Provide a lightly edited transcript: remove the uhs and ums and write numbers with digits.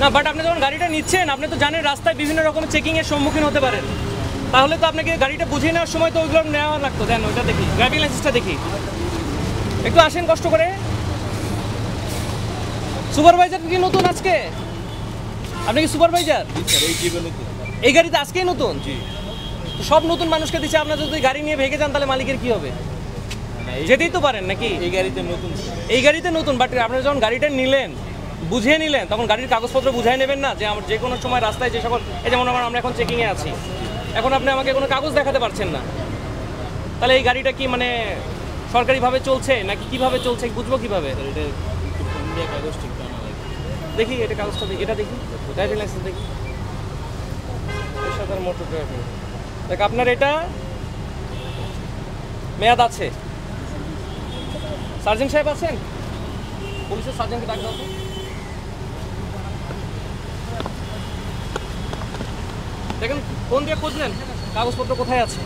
না, বাট আপনি যখন গাড়িটা নিচ্ছেন আপনি তো জানেন রাস্তায় বিভিন্ন রকমের চেকিংয়ের সম্মুখীন হতে পারেন, তাহলে তো আপনাকে গাড়িটা বুঝিয়ে নেওয়ার সময় তো ওইগুলো নেওয়া লাগতো। দেন ওইটা দেখি, ড্রাইভিং লাইসেন্সটা দেখি, একটু আসেন কষ্ট করে। সুপারভাইজার কি নতুন আজকে? আপনি কি সুপারভাইজার? এই গাড়িতে আজকেই নতুন? তো সব নতুন মানুষকে দিচ্ছে, আপনার যদি গাড়ি নিয়ে ভেঙে যান তাহলে মালিকের কি হবে? যেতেই তো পারেন নাকি? এই গাড়িতে নতুন, এই গাড়িতে নতুন, বাট আপনারা যখন গাড়িটা নিলেন বুঝিয়ে নিলেন তখন গাড়ির কাগজপত্র বুঝাই নেবেন না যে আমার যে কোনো সময় রাস্তায় যে সকল, এই যেমন আমরা এখন চেকিংয়ে আছি, এখন আপনি আমাকে কোনো কাগজ দেখাতে পারছেন না, তাহলে এই গাড়িটা কি মানে সরকারিভাবে চলছে নাকি কিভাবে চলছে বুঝবো কিভাবে? এটা একটু ফোন দিয়ে কাগজ ঠিক করানো লাগে। দেখি এটা কাগজটা দেখি, এটা দেখি, ড্রাইভিং লাইসেন্স দেখি, পেশাদার মোটর ড্রাইভার। দেখ আপনার এটা মেয়াদ আছে। সার্জেন্ট সাহেব আছেন? পুলিশের সার্জেন্টকে ডাক দাও তো। দেখেন ফোন দিয়ে খুঁজলেন কাগজপত্র কোথায় আছে।